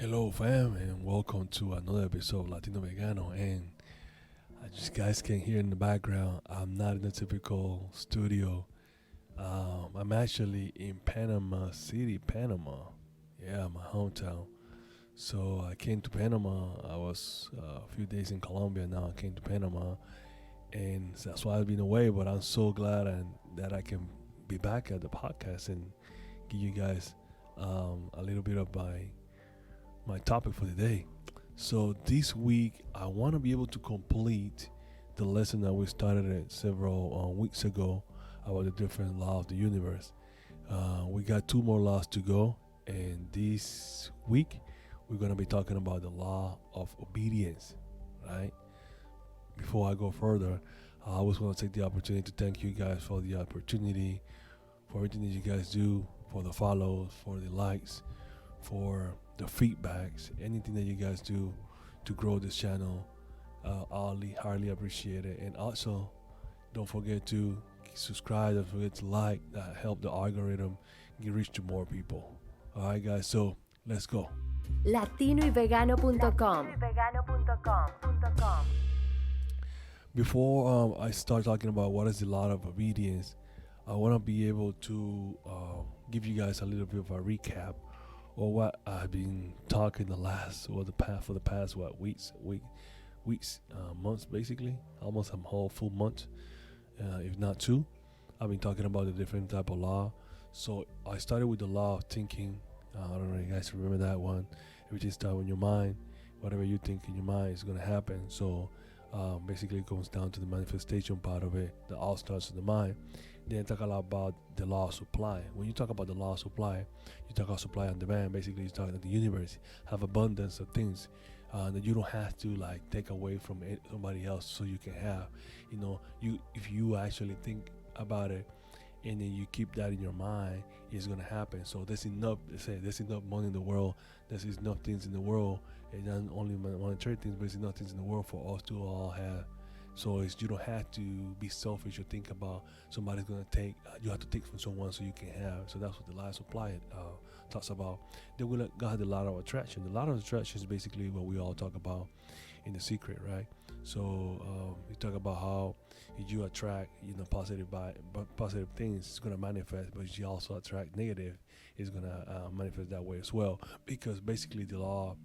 Hello, fam, and welcome to another episode of Latino Vegano. And as you guys can hear in the background, I'm not in the typical studio. I'm actually in Panama City, Panama. Yeah, my hometown. So I came to Panama. I was a few days in Colombia. Now I came to Panama, and that's why I've been away. But I'm so glad that I can be back at the podcast and give you guys a little bit of my topic for the day. So this week, I want to be able to complete the lesson that we started at several weeks ago about the different law of the universe. We got two more laws to go, and this week we're going to be talking about the law of obedience, right? Before I go further, I always want to take the opportunity to thank you guys for the opportunity, for everything that you guys do, for the follows, for the likes, for the feedbacks, anything that you guys do to grow this channel. I highly appreciate it. And also, don't forget to subscribe, don't forget to like, that help the algorithm get reach to more people. All right, guys, so let's go. latinoyvegano.com. Before I start talking about what is the law of obedience, I want to be able to give you guys a little bit of a recap or what I've been talking for the past weeks, months, basically, almost a whole full month, if not two. I've been talking about the different type of law. So I started with the law of thinking. I don't know if you guys remember that one. Everything starts in your mind. Whatever you think in your mind is going to happen. So basically it comes down to the manifestation part of it. That all starts in the mind. Then talk a lot about the law of supply. When you talk about the law of supply, you talk about supply and demand. Basically, you talk about the universe have abundance of things that you don't have to like take away from somebody else so you can have. If you actually think about it and then you keep that in your mind, it's gonna happen. So there's enough. They say there's enough money in the world. There's enough things in the world, and not only monetary things, but there's enough things in the world for us to all have. So you don't have to be selfish or think about somebody's gonna take. You have to take from someone so you can have. So that's what the law of supply talks about. Then we got the law of attraction. The law of attraction is basically what we all talk about in The Secret, right? So we talk about how you attract, positive things. It's gonna manifest, but you also attract negative. It's gonna manifest that way as well. Because basically the law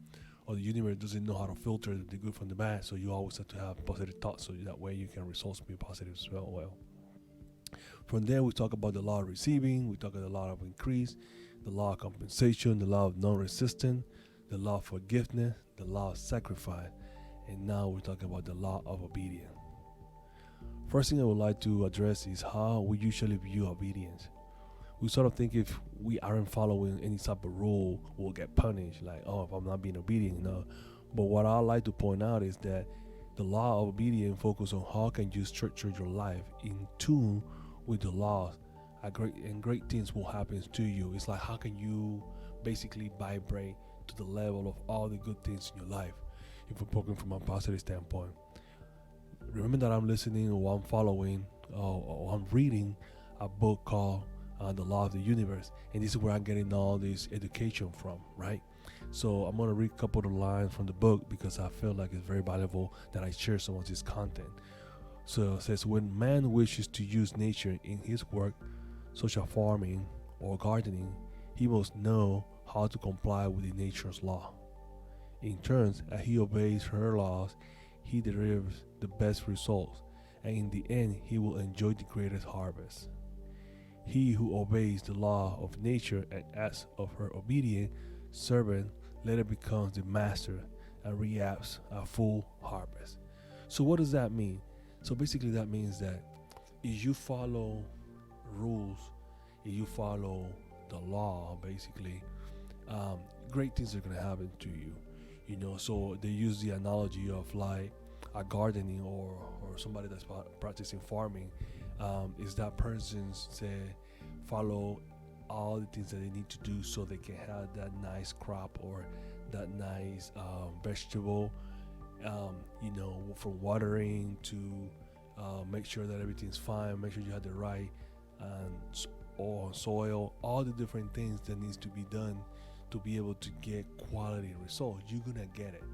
or the universe doesn't know how to filter the good from the bad, so you always have to have positive thoughts, so that way you can results be positive as well. From there, we talk about the law of receiving, we talk about the law of increase, the law of compensation, the law of non-resistance, the law of forgiveness, the law of sacrifice, and now we're talking about the law of obedience. First thing I would like to address is how we usually view obedience. We sort of think if we aren't following any type of rule, we'll get punished. Like, if I'm not being obedient, But what I like to point out is that the law of obedience focuses on how can you structure your life in tune with the laws. Great things will happen to you. It's like how can you basically vibrate to the level of all the good things in your life, if we're talking from a positive standpoint. Remember that I'm listening or I'm following or I'm reading a book called The Law of the Universe, and this is where I'm getting all this education from, right? So I'm going to read a couple of the lines from the book because I feel like it's very valuable that I share some of this content. So it says, when man wishes to use nature in his work, such as farming or gardening, he must know how to comply with the nature's law. In turn, as he obeys her laws, he derives the best results, and in the end, he will enjoy the greatest harvest. He who obeys the law of nature and acts of her obedient servant later becomes the master and reaps a full harvest. So what does that mean? So basically that means that if you follow rules, if you follow the law, basically, great things are going to happen to you. So they use the analogy of like a gardening or somebody that's practicing farming. Is that person follow all the things that they need to do so they can have that nice crop or that nice vegetable, from watering to make sure that everything's fine, make sure you have the right soil, all the different things that needs to be done to be able to get quality results, you're gonna get it.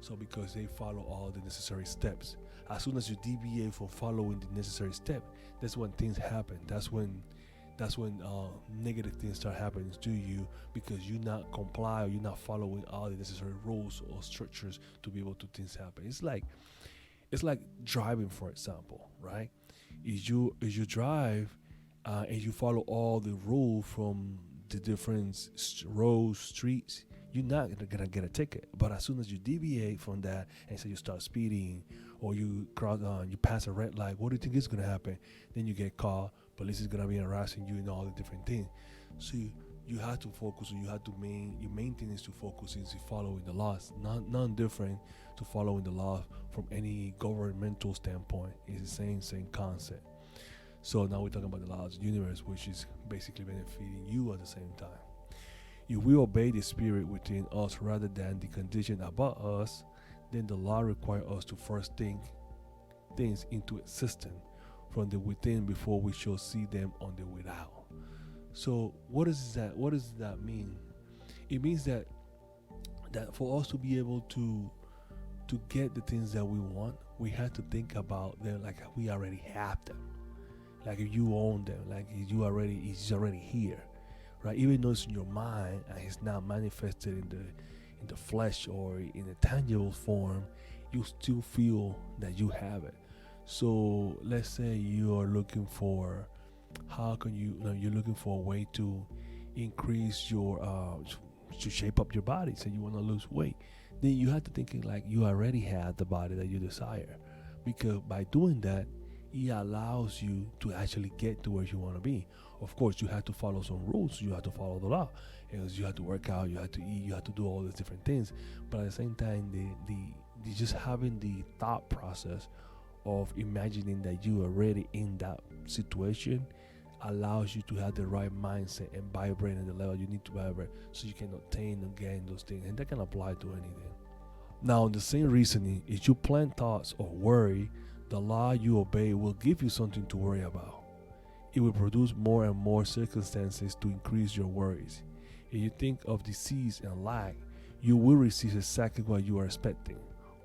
So because they follow all the necessary steps. As soon as you deviate from following the necessary step, that's when things happen. That's when negative things start happening to you, because you not comply or you're not following all the necessary rules or structures to be able to things happen. It's like driving, for example, right? Is you drive and you follow all the rules from the different roads, streets, you're not gonna get a ticket. But as soon as you deviate from that and say you start speeding, or you cross you pass a red light, what do you think is gonna happen? Then you get caught. Police is gonna be harassing you and all the different things. So you have to focus, or you have to your main thing is to focus is following the laws. None different to following the law from any governmental standpoint. It's the same concept. So now we're talking about the laws of the universe, which is basically benefiting you at the same time. If we obey the spirit within us rather than the condition about us, then the law requires us to first think things into existence from the within before we shall see them on the without. So what does that mean? It means that for us to be able to get the things that we want, we have to think about them like we already have them. Like if you own them, like it's already here, right? Even though it's in your mind and it's not manifested in the flesh or in a tangible form, you still feel that you have it. So let's say you are looking for, you're looking for a way to increase your to shape up your body. So you want to lose weight, then you have to think like you already have the body that you desire, because by doing that, it allows you to actually get to where you want to be. Of course, you have to follow some rules. You have to follow the law, because you have to work out, you have to eat, you have to do all these different things. But at the same time, the just having the thought process of imagining that you are already in that situation allows you to have the right mindset and vibrate at the level you need to vibrate, so you can obtain and gain those things, and that can apply to anything. Now, the same reasoning, if you plant thoughts or worry, the law you obey will give you something to worry about. It will produce more and more circumstances to increase your worries. If you think of disease and lack, you will receive exactly what you are expecting.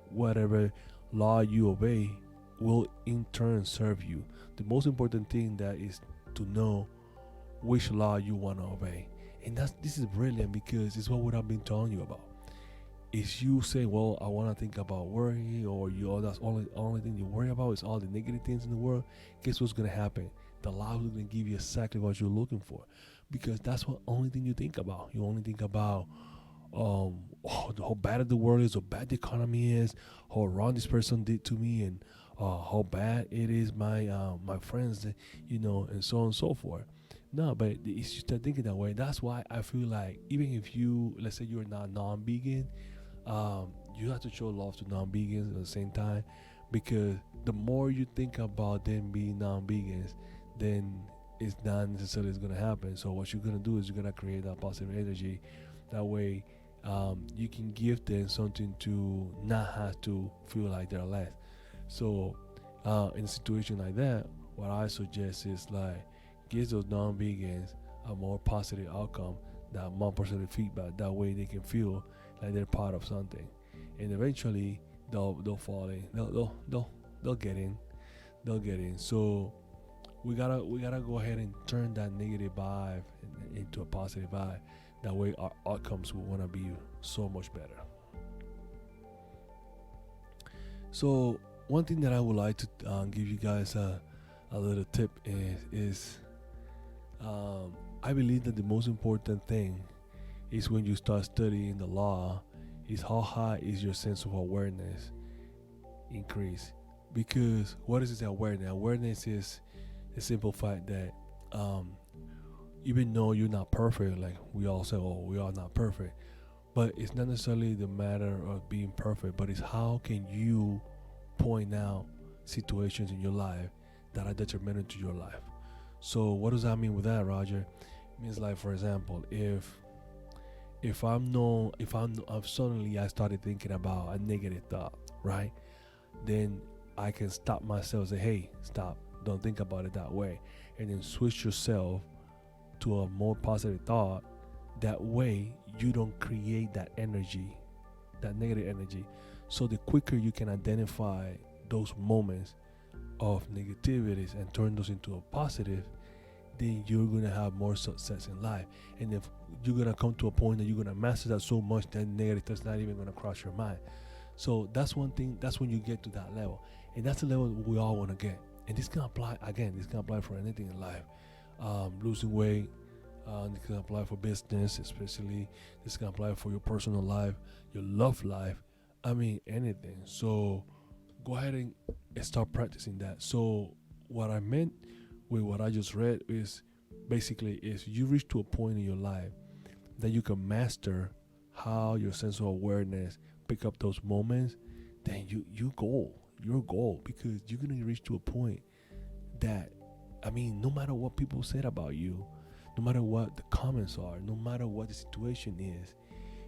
Whatever law you obey will in turn serve you. The most important thing that is to know which law you want to obey. And this is brilliant, because it's what I've been telling you about. Is you say, well, I want to think about worry, or that's only thing you worry about is all the negative things in the world. Guess what's going to happen? The law is going to give you exactly what you're looking for, because that's what only thing you think about. You only think about how bad the world is, how bad the economy is, how wrong this person did to me, and how bad it is my friends, and so on and so forth. No, but if you start thinking that way, that's why I feel like even if let's say you're not non-vegan, you have to show love to non-vegans at the same time, because the more you think about them being non-vegans, then it's not necessarily going to happen. So what you're going to do is you're going to create that positive energy. That way you can give them something to not have to feel like they're less. So in a situation like that, what I suggest is like give those non-vegans a more positive outcome, that more positive feedback. That way they can feel like they're part of something, and eventually they'll fall in. They'll get in. So we gotta go ahead and turn that negative vibe into a positive vibe. That way our outcomes will wanna be so much better. So one thing that I would like to give you guys a little tip is I believe that the most important thing is when you start studying the law is how high is your sense of awareness increase. Because what is this awareness? Awareness is the simple fact that even though you're not perfect, like we all say, oh, we are not perfect, but it's not necessarily the matter of being perfect, but it's how can you point out situations in your life that are detrimental to your life. So what does that mean with that, Roger? It means like, for example, if suddenly I started thinking about a negative thought, right? Then I can stop myself, say, hey, stop, don't think about it that way, and then switch yourself to a more positive thought That way you don't create that energy, that negative energy. So the quicker you can identify those moments of negativities and turn those into a positive, then you're gonna have more success in life. And if you're gonna come to a point that you're gonna master that so much that negative is not even gonna cross your mind. So that's one thing. That's when you get to that level, and that's the level we all want to get. And this can apply again. This can apply for anything in life. Losing weight. This can apply for business, especially. This can apply for your personal life, your love life. I mean, anything. So go ahead and start practicing that. So what I meant with what I just read is basically is you reach to a point in your life that you can master how your sense of awareness pick up those moments, then your goal, because you're gonna reach to a point that, I mean, no matter what people said about you, no matter what the comments are, no matter what the situation is,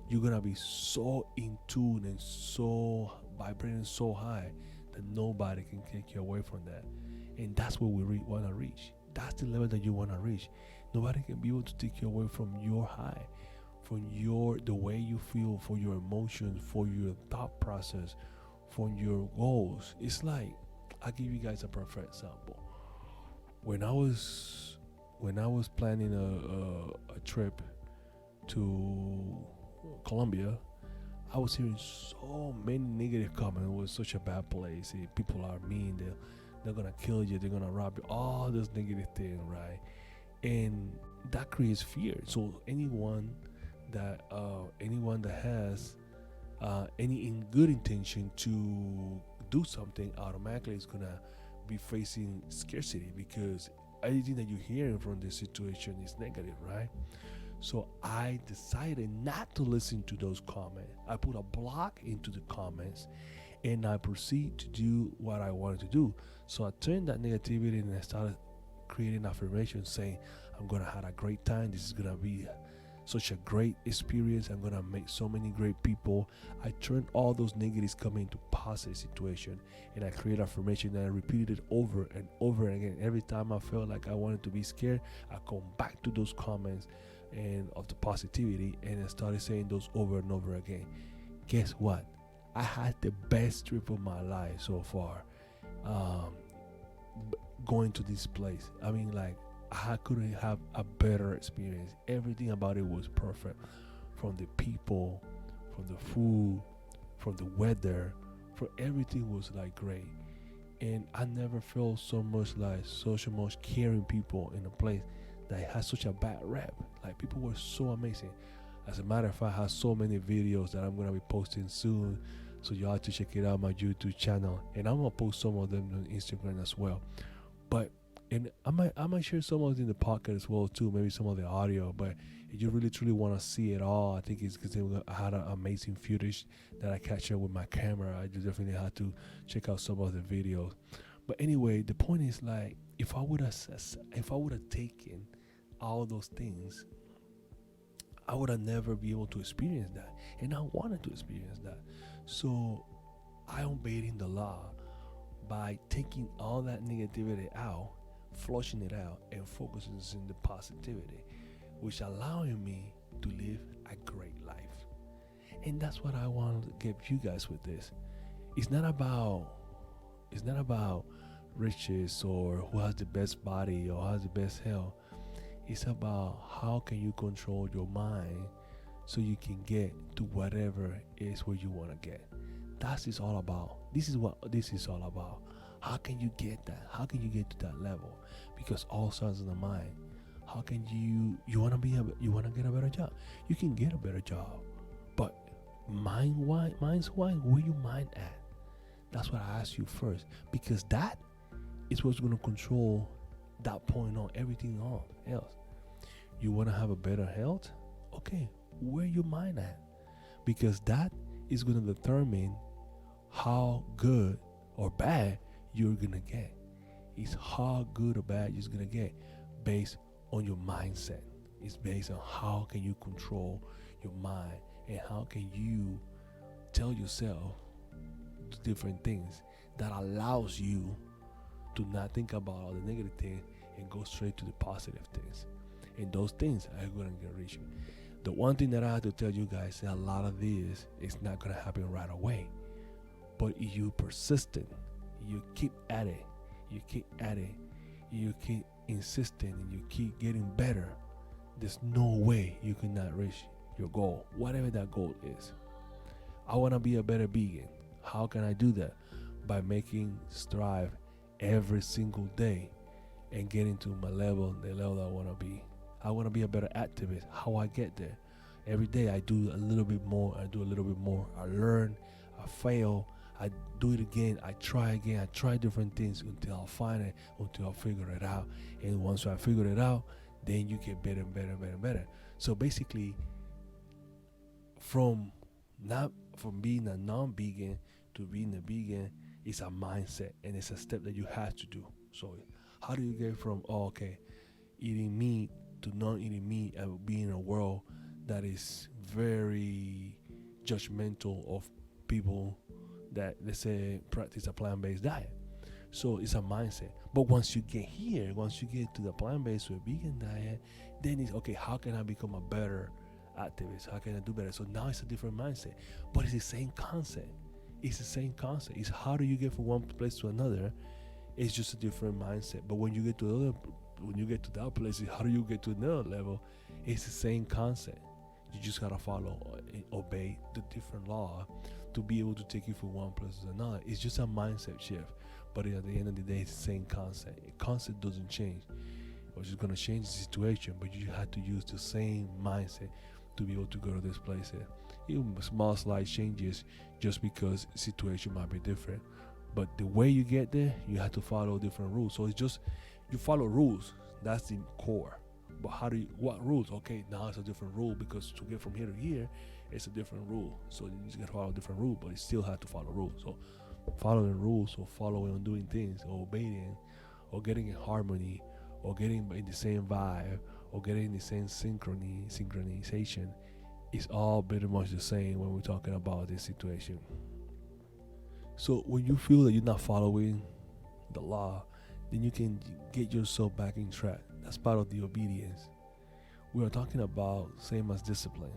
you're gonna be so in tune and so vibrating so high that nobody can take you away from that. And that's what we want to reach. That's the level that you want to reach. Nobody can be able to take you away from your high, from the way you feel, for your emotions, for your thought process, for your goals. It's like, I'll give you guys a perfect example. When I was planning a trip to Colombia, I was hearing so many negative comments. It was such a bad place. People are mean. They're gonna kill you. They're gonna rob you. All this negative thing, right? And that creates fear. So anyone that has any good intention to do something, automatically is gonna be facing scarcity, because anything that you're hearing from this situation is negative, right? So I decided not to listen to those comments. I put a block into the comments, and I proceed to do what I wanted to do. So I turned that negativity and I started creating affirmations saying, I'm gonna have a great time. This is gonna be such a great experience. I'm gonna meet so many great people. I turned all those negatives coming into positive situation, and I created affirmation, and I repeated it over and over again. Every time I felt like I wanted to be scared, I come back to those comments and of the positivity, and I started saying those over and over again. Guess what? I had the best trip of my life so far. Going to this place, I mean, like, I couldn't have a better experience. Everything about it was perfect, from the people, from the food, from the weather, from everything was like great. And I never felt so much caring people in a place that has such a bad rep. Like, people were so amazing. As a matter of fact, I have so many videos that I'm gonna be posting soon, so you have to check it out on my YouTube channel, and I'm gonna post some of them on Instagram as well. But and I might share some of it in the podcast as well too, maybe some of the audio. But if you really truly want to see it all, I think it's because I had an amazing footage that I captured with my camera. I just definitely had to check out some of the videos. But anyway, the point is, like, if I would have taken all those things, I would have never be able to experience that, and I wanted to experience that. So I obeyed the law by taking all that negativity out, flushing it out, and focusing on the positivity, which allowing me to live a great life. And that's what I want to give you guys with this. It's not about riches or who has the best body or has the best health. It's about how can you control your mind so you can get to whatever is where you want to get. That's is all about. This is what this is all about. How can you get that? How can you get to that level? Because all starts in the mind. How can you want to get a better job? You can get a better job, but mind's why, where you mind at? That's what I asked you first, because that is what's going to control that point on everything else. You want to have a better health? Okay, where your mind at? Because that is going to determine how good or bad you're going to get. It's how good or bad you're going to get based on your mindset. It's based on how can you control your mind and how can you tell yourself different things that allows you to not think about all the negative things and go straight to the positive things. And those things are going to reach you. The one thing that I have to tell you guys is a lot of this is not gonna happen right away. But if you persistent, you keep at it, you keep at it, you keep insisting, and you keep getting better, there's no way you cannot reach your goal, whatever that goal is. I want to be a better vegan. How can I do that? By making strive every single day and getting to my level, the level that I want to be. I want to be a better activist. How I get there? Every day I do a little bit more. I do a little bit more. I learn. I fail. I do it again. I try again. I try different things until I find it, until I figure it out. And once I figure it out, then you get better and better and better and better. So basically, from being a non-vegan to being a vegan is a mindset, and it's a step that you have to do. So how do you get from eating meat to not eating meat and being in a world that is very judgmental of people that, let's say, practice a plant-based diet? So it's a mindset. But once you get here, once you get to the plant-based or vegan diet, then it's okay, how can I become a better activist? How can I do better? So now it's a different mindset. But it's the same concept. It's the same concept. It's how do you get from one place to another? It's just a different mindset. But when you get to that place, how do you get to another level? It's the same concept. You just gotta follow and obey the different law to be able to take you from one place to another. It's just a mindset shift. But at the end of the day, it's the same concept. The concept doesn't change. It's just gonna change the situation, but you have to use the same mindset to be able to go to this place. Even small slight changes, just because the situation might be different. But the way you get there, you have to follow different rules. So it's just you follow rules. That's the core. But what rules? Okay, now it's a different rule, because to get from here to here, it's a different rule. So you just gotta follow a different rule, but you still have to follow rules. So following rules, or following on doing things, or obeying, or getting in harmony, or getting in the same vibe, or getting in the same synchronization, is all pretty much the same when we're talking about this situation. So when you feel that you're not following the law, then you can get yourself back in track. That's part of the obedience. We are talking about same as discipline.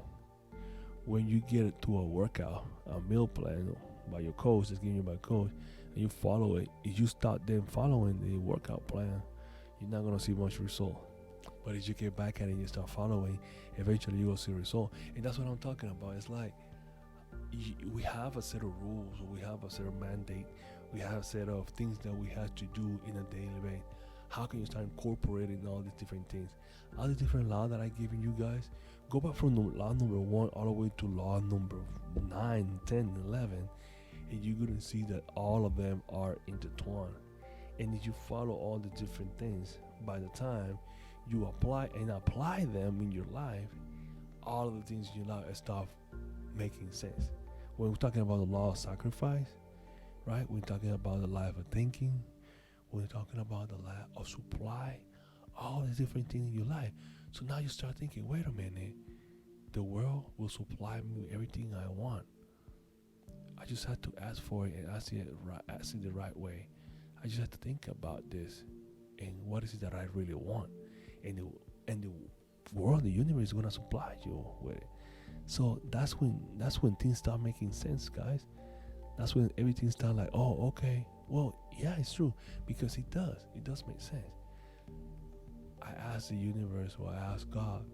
When you get to a workout, a meal plan by your coach, that's given you by coach, and you follow it, if you start then following the workout plan, you're not going to see much result. But as you get back at it and you start following, eventually you will see result. And that's what I'm talking about. It's like we have a set of rules, or we have a set of mandate, we have a set of things that we have to do in a daily basis. How can you start incorporating all these different things? All the different laws that I've given you guys, go back from law number 1 all the way to law number 9, 10, 11, and you're going to see that all of them are intertwined. And if you follow all the different things, by the time you apply them in your life, all of the things in your life start making sense. When we're talking about the law of sacrifice, right? We're talking about the life of thinking. We're talking about the life of supply, all the different things in your life. So now you start thinking, wait a minute, the world will supply me everything I want. I just have to ask for it and ask it the right way. I just have to think about this and what is it that I really want, and the world, the universe is gonna supply you with it. So that's when things start making sense, guys. That's when everything starts like, oh, okay, well, yeah, it's true, because it does make sense. I ask the universe, or I ask God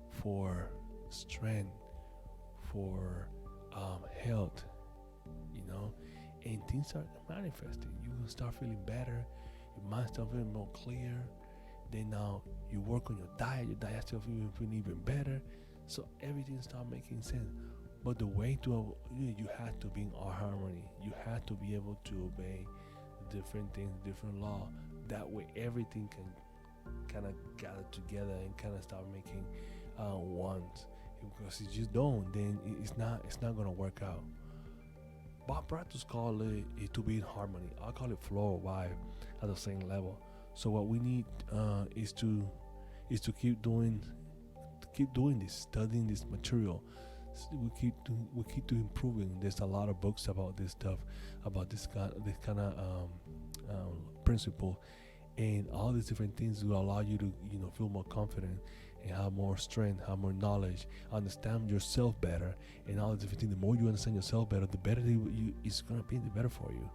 for strength, for health, and things start manifesting. You will start feeling better, your mind start feeling more clear. Then now you work on your diet starts feeling even better. So everything start making sense. But the way to you have to be in harmony. You have to be able to obey different things, different law. That way everything can kind of gather together and kind of start making one. Because if you don't, then it's not gonna work out. Bob practice call it to be in harmony. I call it flow or vibe at the same level. So what we need is to keep doing this, studying this material. We keep improving. There's a lot of books about this stuff, about this kind of principle, and all these different things will allow you to feel more confident and have more strength, have more knowledge, understand yourself better, and all the different things. The more you understand yourself better, the better it's gonna be, the better for you.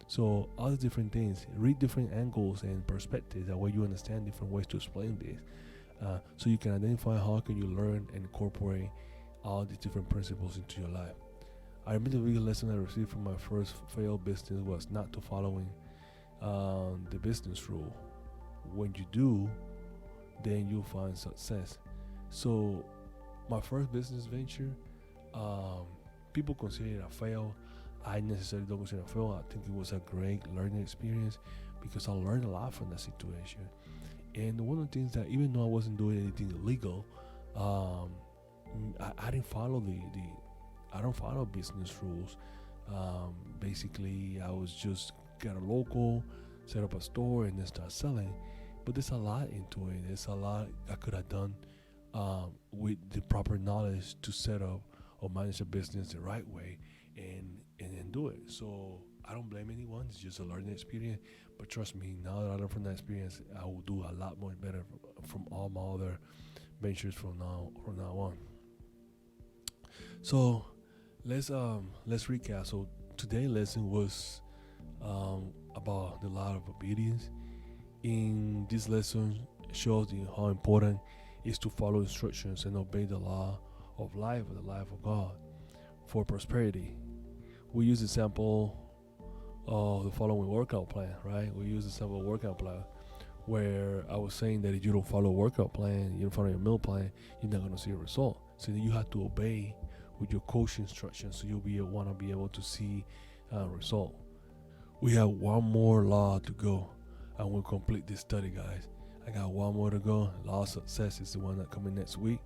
So all the different things, read different angles and perspectives. That way you understand different ways to explain this. So you can identify how can you learn and incorporate all these different principles into your life. I remember the biggest lesson I received from my first failed business was not to following the business rule. When you do, then you'll find success. So my first business venture, people consider it a fail. I necessarily don't consider it a fail. I think it was a great learning experience because I learned a lot from that situation. And one of the things that, even though I wasn't doing anything illegal, I didn't follow I don't follow business rules. Basically, I was just get a local, set up a store, and then start selling. But there's a lot into it. There's a lot I could have done with the proper knowledge to set up or manage a business the right way and do it. So I don't blame anyone. It's just a learning experience. But trust me, now that I learned from that experience, I will do a lot more better from all my other ventures from now on. So let's recap. So today's lesson was about the law of obedience. In this lesson, it shows you how important it is to follow instructions and obey the law of life, or the life of God, for prosperity. We use the example of the following workout plan, right? We use the example workout plan where I was saying that if you don't follow a workout plan, you don't follow your meal plan, you're not going to see a result. So then you have to obey with your coach instructions, so you'll want to be able to see a result. We have one more law to go, and we'll complete this study, guys. I got one more to go. Law of success is the one that coming next week.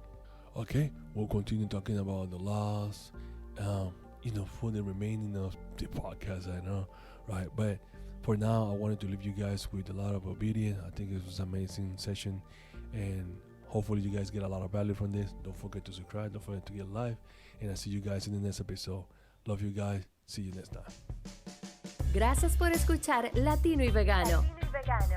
Okay, we'll continue talking about the laws, for the remaining of the podcast, I know, right? But for now, I wanted to leave you guys with a lot of obedience. I think it was an amazing session, and hopefully you guys get a lot of value from this. Don't forget to subscribe. Don't forget to get live, and I'll see you guys in the next episode. Love you guys. See you next time. Gracias por escuchar Latino y Vegano,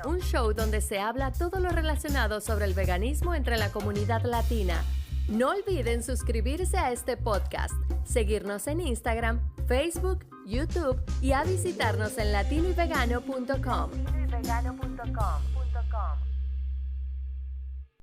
un show donde se habla todo lo relacionado sobre el veganismo entre la comunidad latina. No olviden suscribirse a este podcast, seguirnos en Instagram, Facebook, YouTube y a visitarnos en latinoyvegano.com.